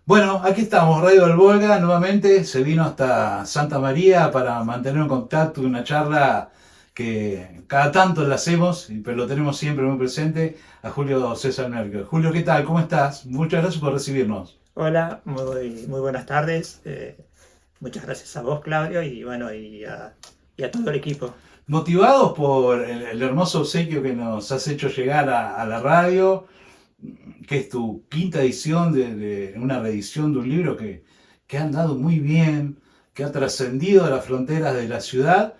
Bueno, aquí estamos, Radio del Volga, nuevamente se vino hasta Santa María para mantener un contacto, una charla que cada tanto la hacemos, pero lo tenemos siempre muy presente, a Julio César Merkel. Julio, ¿qué tal? ¿Cómo estás? Muchas gracias por recibirnos. Hola, muy buenas tardes. Muchas gracias a vos, Claudio, y bueno, y a todo el equipo. Motivados por el hermoso obsequio que nos has hecho llegar a la radio, que es tu quinta edición de una reedición de un libro que ha andado muy bien, que ha trascendido las fronteras de la ciudad.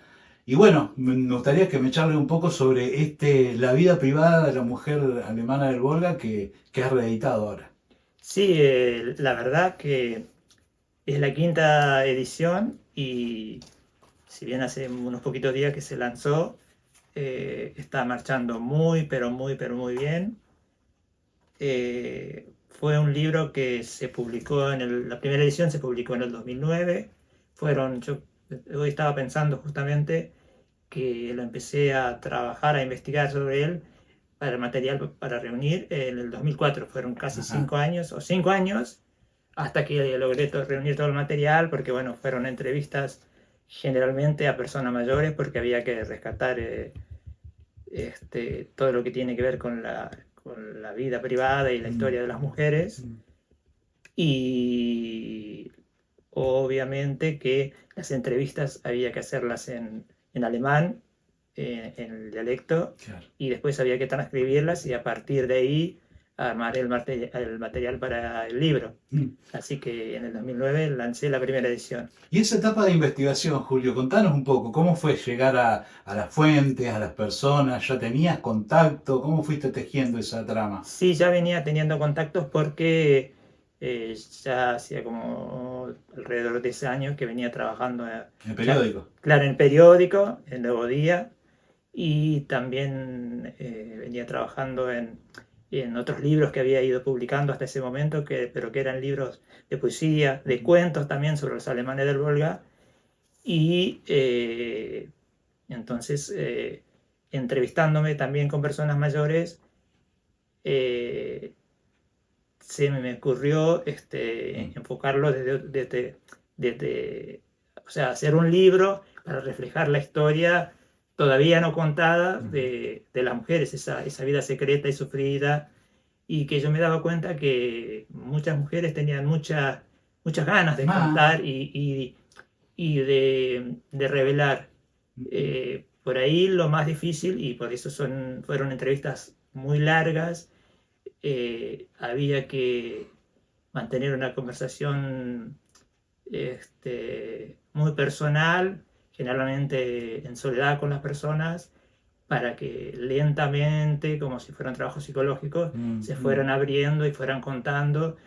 Y bueno, me gustaría que me charle un poco sobre la vida privada de la mujer alemana del Volga que has reeditado ahora. Sí, la verdad que es la quinta edición y si bien hace unos poquitos días que se lanzó, está marchando pero muy bien. Fue un libro que se publicó la primera edición se publicó en el 2009. Yo hoy estaba pensando justamente que lo empecé a trabajar, a investigar sobre él para el material para reunir en el 2004. Fueron casi Ajá. 5 años o 5 años hasta que logré reunir todo el material porque, bueno, fueron entrevistas generalmente a personas mayores porque había que rescatar todo lo que tiene que ver con la vida privada y la Mm, historia de las mujeres. mm, Y obviamente que las entrevistas había que hacerlas en alemán, en el dialecto, claro. y después había que transcribirlas y a partir de ahí armar el material para el libro. Mm. Así que en el 2009 lancé la primera edición. Y esa etapa de investigación, Julio, contanos un poco, ¿cómo fue llegar a las fuentes, a las personas? ¿Ya tenías contacto? ¿Cómo fuiste tejiendo esa trama? Sí, ya venía teniendo contactos porque ya hacía como alrededor de ese año que venía trabajando, En el ya, periódico. claro, en periódico, en Nuevo Día, y también venía trabajando en otros libros que había ido publicando hasta ese momento, pero que eran libros de poesía, de cuentos también sobre los alemanes del Volga, y entonces entrevistándome también con personas mayores, eh, se me ocurrió Mm, enfocarlo desde, o sea, hacer un libro para reflejar la historia todavía no contada mm. de las mujeres, esa vida secreta y sufrida, y que yo me daba cuenta que muchas mujeres tenían muchas ganas de Ah, contar y de revelar. Por ahí lo más difícil, y por eso fueron entrevistas muy largas, había que mantener una conversación muy personal, generalmente en soledad con las personas, para que lentamente, como si fueran trabajos psicológicos, mm, se mm. fueran abriendo y fueran contando.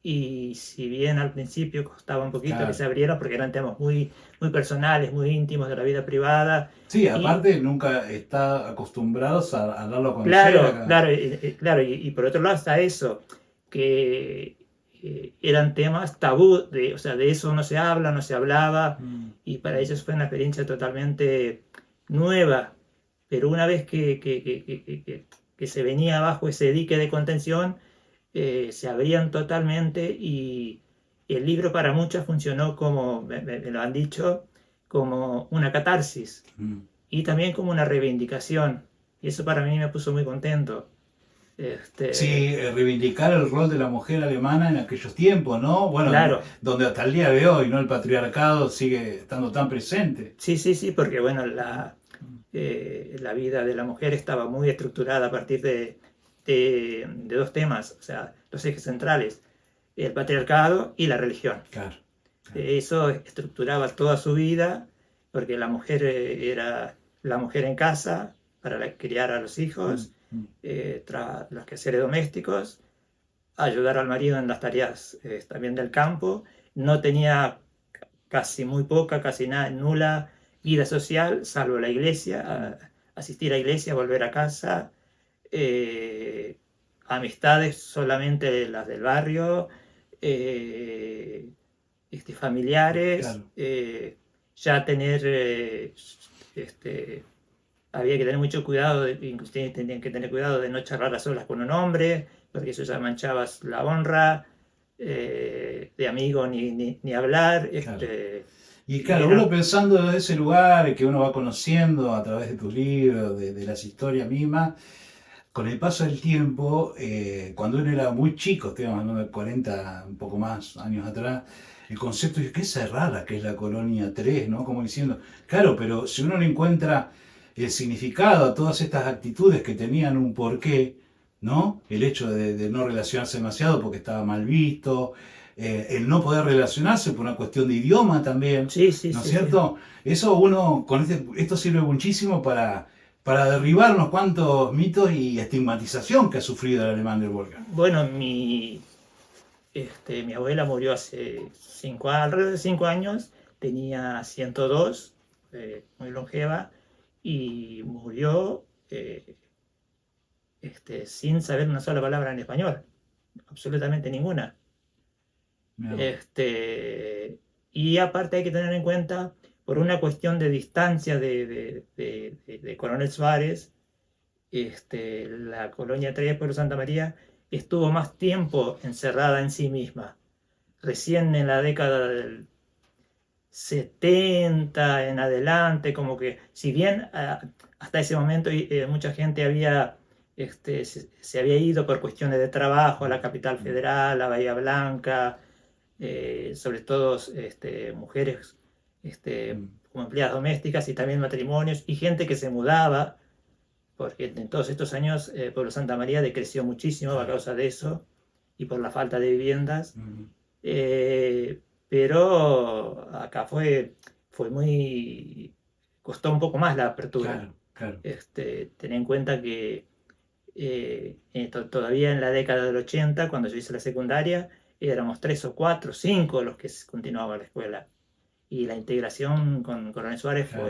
Y si bien al principio costaba un poquito que Claro. se abriera, porque eran temas muy personales, muy íntimos de la vida privada, Sí, y aparte nunca está acostumbrados a darlo a conocer claro, acá. claro, claro, y por otro lado está eso, que eran temas tabú, o sea, de eso no se habla, no se hablaba, Mm, y para mm. ellos fue una experiencia totalmente nueva, pero una vez que se venía abajo ese dique de contención, se abrían totalmente y el libro para muchas funcionó como, me lo han dicho, como una catarsis Mm. y también como una reivindicación. Y eso para mí me puso muy contento. Sí, Este, reivindicar el rol de la mujer alemana en aquellos tiempos, ¿no? Bueno, claro, donde hasta el día de hoy, ¿no? El patriarcado sigue estando tan presente. sí, sí, sí, porque bueno, Mm, la vida de la mujer estaba muy estructurada a partir de dos temas, o sea, los ejes centrales, el patriarcado y la religión. claro, claro. Eso estructuraba toda su vida, porque la mujer era la mujer en casa para criar a los Mm, hijos, mm. los quehaceres domésticos, ayudar al marido en las tareas también del campo. No tenía casi muy poca, casi nada, nula vida social, salvo la iglesia, asistir a iglesia, volver a casa, eh, amistades solamente las del barrio, eh, familiares, Claro. ya tener, este, había que tener mucho cuidado, inclusive tenían que tener cuidado de no charlar a solas con un hombre, porque eso ya manchaba la honra. de amigo ni hablar. Claro. Y claro, Era- uno pensando desde ese lugar que uno va conociendo a través de tus libros, de las historias mismas, con el paso del tiempo, cuando uno era muy chico, estoy hablando de 40, un poco más años atrás, el concepto de qué cerrada que es la colonia 3, ¿no? Como diciendo, claro, pero si uno no encuentra el significado a todas estas actitudes que tenían un porqué, ¿no? El hecho de no relacionarse demasiado porque estaba mal visto, el no poder relacionarse por una cuestión de idioma también, sí, sí, ¿no es sí, sí. cierto? Eso uno, esto sirve muchísimo para derribar unos cuantos mitos y estigmatización que ha sufrido el alemán del Volga. Bueno, mi abuela murió hace alrededor de 5 años, tenía 102, muy longeva, y murió sin saber una sola palabra en español, absolutamente ninguna. No, Y aparte hay que tener en cuenta, por una cuestión de distancia de Coronel Suárez, la colonia 3 Pueblo Santa María estuvo más tiempo encerrada en sí misma. Recién en la década del 70 en adelante, como que si bien hasta ese momento mucha gente se había ido por cuestiones de trabajo a la capital federal, a Bahía Blanca, sobre todo mujeres como empleadas domésticas y también matrimonios y gente que se mudaba, porque en todos estos años Pueblo Santa María decreció muchísimo a claro. causa de eso y por la falta de viviendas. Eh, pero acá fue costó un poco más la apertura. Claro, claro. Ten en cuenta que todavía en la década del 80, cuando yo hice la secundaria, éramos 3 o 4 o 5 los que continuaban la escuela. Y la integración con Coronel Suárez Claro.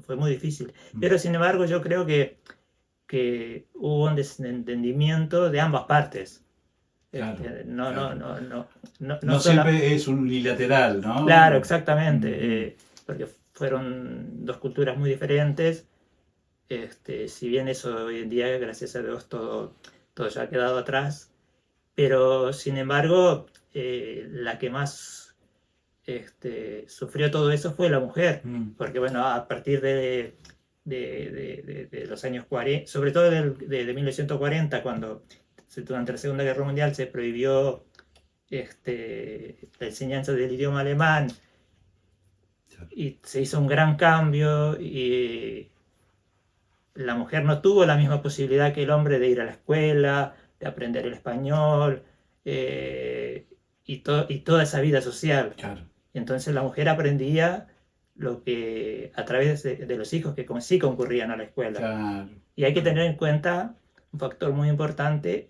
fue muy difícil. Pero sin embargo, yo creo que hubo un desentendimiento de ambas partes. Claro, No, no, claro. no, no, no, no No sola- siempre es unilateral, Claro, ¿no? exactamente, Mm, porque fueron dos culturas muy diferentes. Si bien eso hoy en día, gracias a Dios, todo ya ha quedado atrás, pero sin embargo, la que más sufrió todo eso fue la mujer, mm, porque bueno, a partir de los años 40, sobre todo de 1940, cuando durante la Segunda Guerra Mundial se prohibió la enseñanza del idioma alemán claro, y se hizo un gran cambio y la mujer no tuvo la misma posibilidad que el hombre de ir a la escuela, de aprender el español y toda esa vida social. claro, Y entonces la mujer aprendía lo que a través de los hijos que sí concurrían a la escuela. claro, Y hay que claro, tener en cuenta un factor muy importante,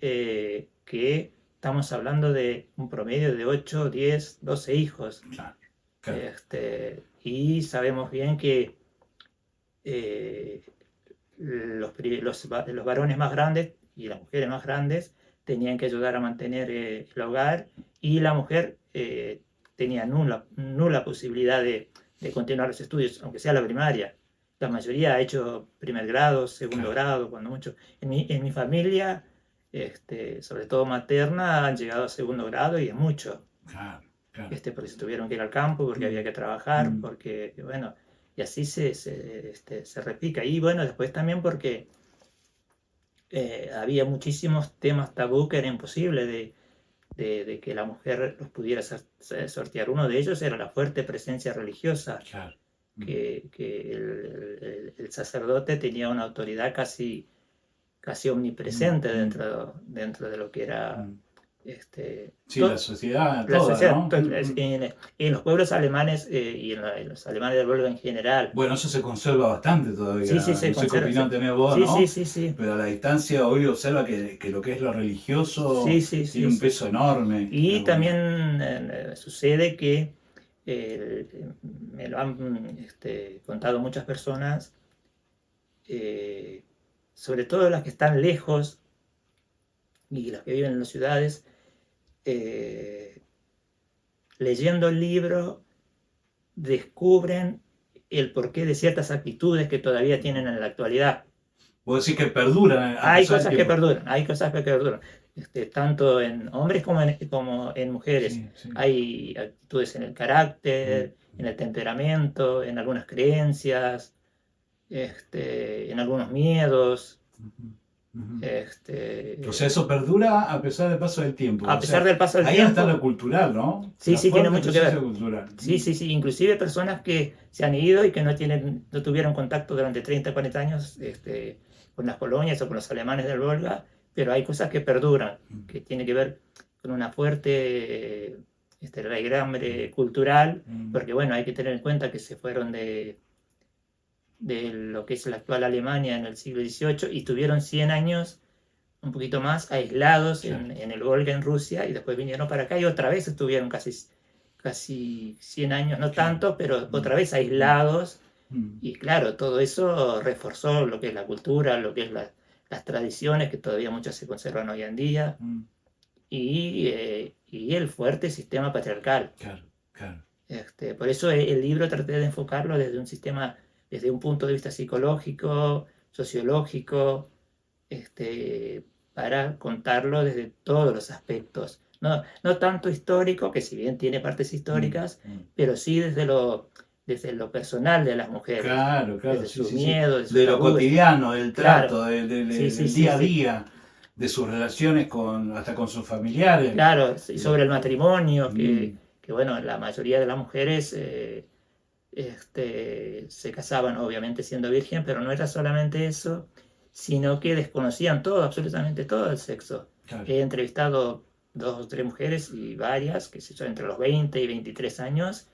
que estamos hablando de un promedio de 8, 10, 12 hijos. claro, claro, Y sabemos bien que eh, los varones más grandes y las mujeres más grandes tenían que ayudar a mantener el hogar y la mujer tenía nula posibilidad de continuar los estudios, aunque sea la primaria. La mayoría ha hecho primer grado, segundo claro, grado, cuando mucho. En mi familia, sobre todo materna, han llegado a segundo grado y es mucho. claro, claro. Porque se tuvieron que ir al campo, porque había Mm, que trabajar, mm, porque, bueno, y así se replica. Y bueno, después también porque había muchísimos temas tabú que era imposible de que la mujer los pudiera sortear. Uno de ellos era la fuerte presencia religiosa, claro, mm, que el sacerdote tenía una autoridad casi mm, omnipresente mm, dentro de lo que era mm. este, Sí, la sociedad la toda, sociedad. ¿no? Mm, mm. En los pueblos alemanes y en los alemanes del pueblo en general. Bueno, eso se conserva bastante Sí, sí, todavía. se No sé qué conserva. opinión tenés vos, Sí, sí, ¿no? sí, sí. Pero a la distancia hoy observa que lo que es lo religioso Sí, sí, tiene sí, un sí. peso enorme en Y alguna. también sucede que me lo han contado muchas personas, eh, sobre todo las que están lejos y las que viven en las ciudades, eh, leyendo el libro descubren el porqué de ciertas actitudes que todavía tienen en la actualidad. Vos decís que perduran a Hay pesar del cosas que tiempo. perduran, hay cosas que perduran, tanto en hombres como en mujeres. Sí, sí. Hay actitudes en el Mm, carácter, en mm, el temperamento, en algunas creencias, en algunos miedos. ujú, ujú. O sea, Este, eso perdura a pesar del paso del tiempo. a O pesar sea, del paso del ahí está tiempo, lo cultural, ¿no? sí, La sí tiene fuerte mucho que presencia ver. cultural. Sí, sí, sí, inclusive personas que se han ido y que no tuvieron contacto durante 30, 40 años, con las colonias o con los alemanes del Volga, pero hay cosas que perduran, Mm, que tiene que ver con una fuerte, mm, raigambre cultural, mm, porque bueno, hay que tener en cuenta que se fueron de lo que es la actual Alemania en el siglo XVIII y estuvieron 100 años, un poquito más, aislados claro. en el Volga, en Rusia, y después vinieron para acá y otra vez estuvieron casi 100 años, no Claro. tanto, pero Mm, otra vez mm, aislados. mm, Y claro, todo eso reforzó lo que es la cultura, lo que es las tradiciones, que todavía muchas se conservan hoy en día, mm. y el fuerte sistema patriarcal. Claro, claro. Por eso el libro traté de enfocarlo desde un sistema, desde un punto de vista psicológico, sociológico, para contarlo desde todos los aspectos. No, no tanto histórico, que si bien tiene partes Mm, históricas, mm. pero sí desde lo personal de las mujeres, Claro, claro, desde sí, sus sí, sí. miedos, de sus De lo tabúes. cotidiano, del Claro, trato, sí, sí, del sí, día a sí. día, de sus relaciones con, hasta con sus familiares. Claro, y sobre el matrimonio, Mm, que bueno, la mayoría de las mujeres se casaban obviamente siendo virgen, pero no era solamente eso, sino que desconocían todo, absolutamente todo el sexo. claro. He entrevistado 2 o 3 mujeres y varias, que sé yo, entre los 20 y 23 años,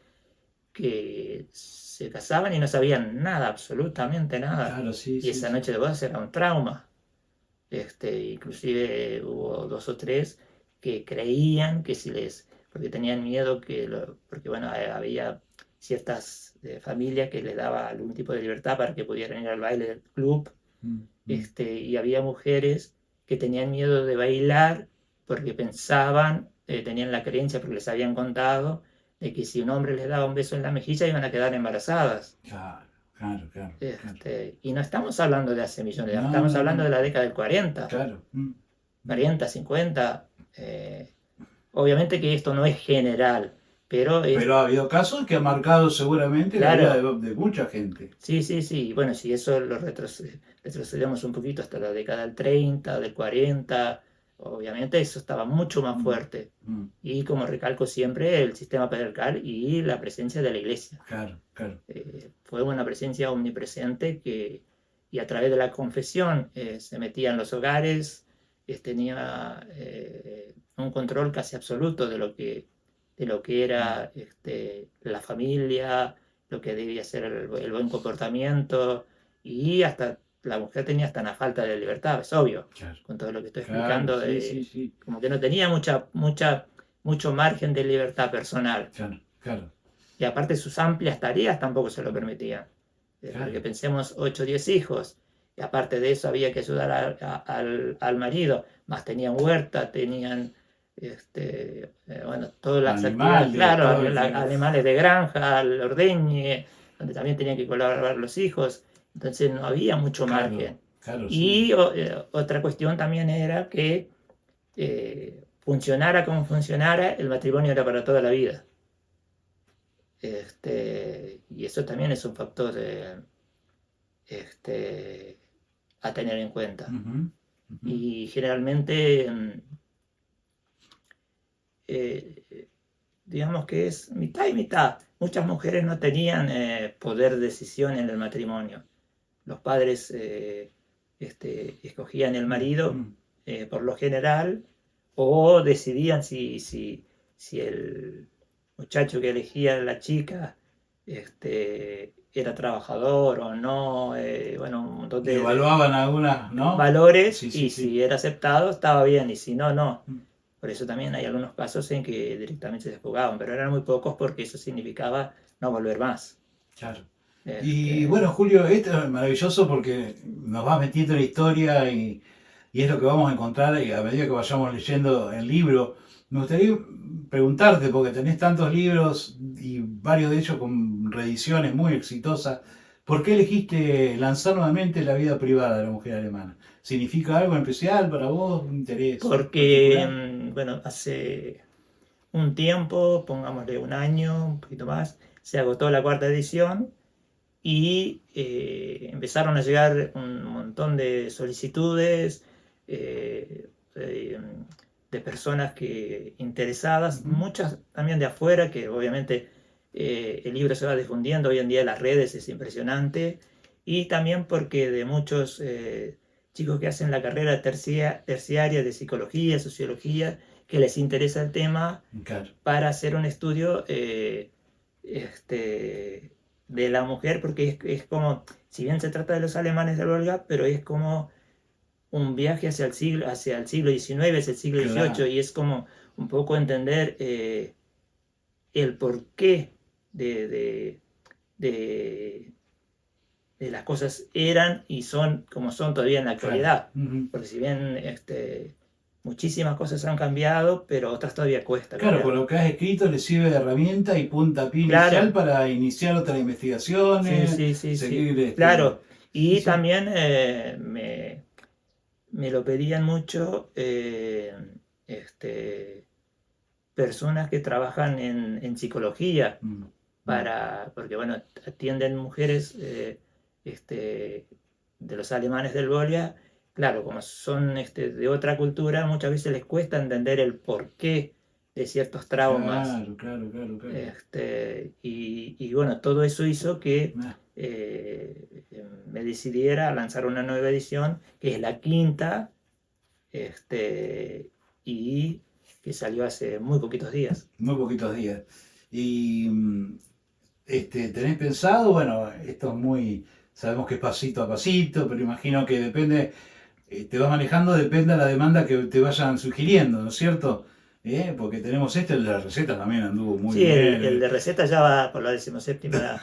que se casaban y no sabían nada, absolutamente nada. Claro, sí, Y sí, esa sí. noche de bodas era un trauma. Inclusive hubo 2 o 3 que creían que si les, porque tenían miedo porque bueno, había ciertas familias que les daba algún tipo de libertad para que pudieran ir al baile del club, Mm, mm. y había mujeres que tenían miedo de bailar porque pensaban, tenían la creencia porque les habían contado, de que si un hombre les daba un beso en la mejilla iban a quedar embarazadas. Claro, claro, claro, claro. Y no estamos hablando de hace millones de años, No, estamos no, hablando no. de la década del 40, Claro. Mm, mm. 40, 50. Obviamente que esto no es general, pero Pero ha habido casos que han marcado seguramente la vida claro, de mucha gente. sí, sí, sí. Bueno, si eso lo retrocedemos un poquito hasta la década del 30, del 40, obviamente eso estaba mucho más Mm, fuerte. mm. Y como recalco siempre, el sistema patriarcal y la presencia de la iglesia. Claro, claro. Fue una presencia omnipresente y a través de la confesión se metía en los hogares, tenía un control casi absoluto de lo que Mm, era la familia, lo que debía ser el buen comportamiento, y hasta la mujer tenía hasta una falta de libertad, es obvio, claro, con todo lo que estoy claro, explicando, sí, sí, sí. como que no tenía mucho margen de libertad personal. Claro, claro, Y aparte sus amplias tareas tampoco se lo permitían. Porque claro. pensemos 8 o 10 hijos. Y aparte de eso había que ayudar al marido. Más tenían huerta, tenían, bueno, todas las actividades, Animales, claro, todo. Claro, animales de granja, el ordeñe, donde también tenían que colaborar los hijos. Entonces no había mucho claro, margen. claro, sí. Y otra cuestión también era que funcionara como funcionara, el matrimonio era para toda la vida. Y eso también es un factor este, a tener en cuenta. Ujú, ujú. Y generalmente, digamos que es mitad y mitad. Muchas mujeres no tenían poder de decisión en el matrimonio. Los padres escogían el Mm, marido mm. por lo general, o decidían si el muchacho que elegía a la chica era trabajador o no, bueno, un montón de Evaluaban algunas, ¿no? valores, Sí, sí, y sí. si era aceptado estaba bien, y si no, no. Mm, Por eso también hay algunos casos en que directamente se fugaban, pero eran muy pocos porque eso significaba no volver más. claro. Y Este, bueno, Julio, esto es maravilloso porque nos va metiendo en la historia y es lo que vamos a encontrar y a medida que vayamos leyendo el libro. Me gustaría preguntarte, porque tenés tantos libros y varios de ellos con reediciones muy exitosas, ¿Por qué elegiste lanzar nuevamente la vida privada de la mujer alemana? ¿Significa algo en especial para vos? ¿Un interés Porque, particular? bueno, hace un tiempo, pongámosle un año, un poquito más, se agotó la cuarta edición y empezaron a llegar un montón de solicitudes eh, de personas interesadas, Ujú. muchas también de afuera, que obviamente el libro se va difundiendo hoy en día en las redes, es impresionante, y también porque de muchos chicos que hacen la carrera terciaria de psicología, sociología, que les interesa el tema Claro, para hacer un estudio este, de la mujer, porque es como, si bien se trata de los alemanes del Volga, pero es como un viaje hacia el siglo XIX, es el siglo XVIII, claro, y es como un poco entender el porqué de, de, de, de las cosas eran y son como son todavía en la claro. actualidad. Ujú. Porque si bien muchísimas cosas han cambiado, pero otras todavía cuesta Claro, con cambiar. lo que has escrito le sirve de herramienta y puntapié inicial Claro, para iniciar otras sí, investigaciones, sí, sí, sí, seguir claro. Sí, Y sí. también me lo pedían mucho este, personas que trabajan en psicología, Mm, mm. porque bueno, atienden mujeres este, de los alemanes del Volga. Claro, como son de otra cultura, muchas veces les cuesta entender el porqué de ciertos traumas. Claro, claro, claro, claro. Y bueno, todo eso hizo que Ah, me decidiera a lanzar una nueva edición, que es la quinta, y que salió hace muy poquitos días. muy poquitos días. Y ¿tenés pensado? Bueno, esto es muy, sabemos que es pasito a pasito, pero imagino que depende, te vas manejando, depende de la demanda que te vayan sugiriendo, ¿no es cierto? Porque tenemos el de la receta también anduvo muy Sí, bien. el de receta ya va por la 17ª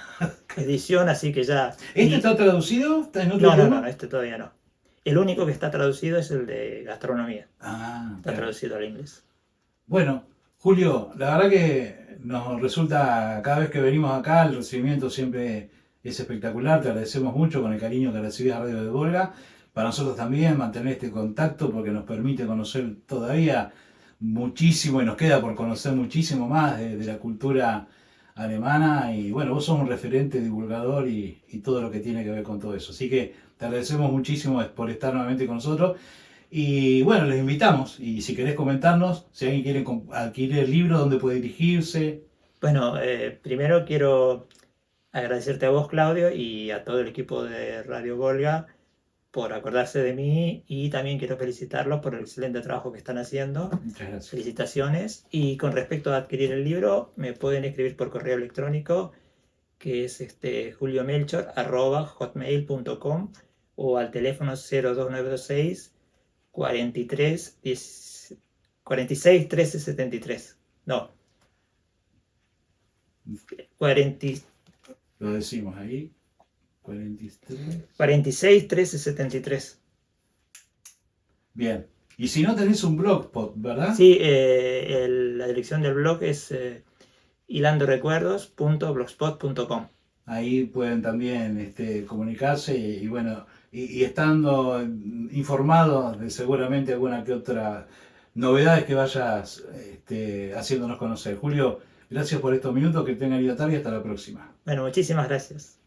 edición, así que ya... ¿Este está traducido? ¿Está en otro No, no, no, idioma? este todavía no. El único que está traducido es el de gastronomía. Ah, Está claro. traducido al inglés. Bueno, Julio, la verdad que nos resulta, cada vez que venimos acá, el recibimiento siempre es espectacular. Te agradecemos mucho con el cariño que recibís a Radio de Volga. Para nosotros también mantener este contacto porque nos permite conocer todavía muchísimo y nos queda por conocer muchísimo más de la cultura alemana. Y bueno, vos sos un referente, divulgador y todo lo que tiene que ver con todo eso. Así que te agradecemos muchísimo por estar nuevamente con nosotros. Y bueno, les invitamos. Y si querés comentarnos, si alguien quiere adquirir el libro, dónde puede dirigirse. Bueno, primero quiero agradecerte a vos, Claudio, y a todo el equipo de Radio Volga por acordarse de mí y también quiero felicitarlos por el excelente trabajo que están haciendo. Muchas gracias. Felicitaciones. Y con respecto a adquirir el libro, me pueden escribir por correo electrónico, que es juliomelchor@hotmail.com o al teléfono 02926 43 46 13 73. No, 40 Lo decimos ahí. 43. 46 13 73. Bien. Y si no tenés un blogspot, ¿verdad? Sí, la dirección del blog es hilandorecuerdos.blogspot.com. Ahí pueden también comunicarse y bueno, y estando informados de seguramente alguna que otra novedades que vayas haciéndonos conocer. Julio, gracias por estos minutos, que tengan linda tarde y hasta la próxima. Bueno, muchísimas gracias.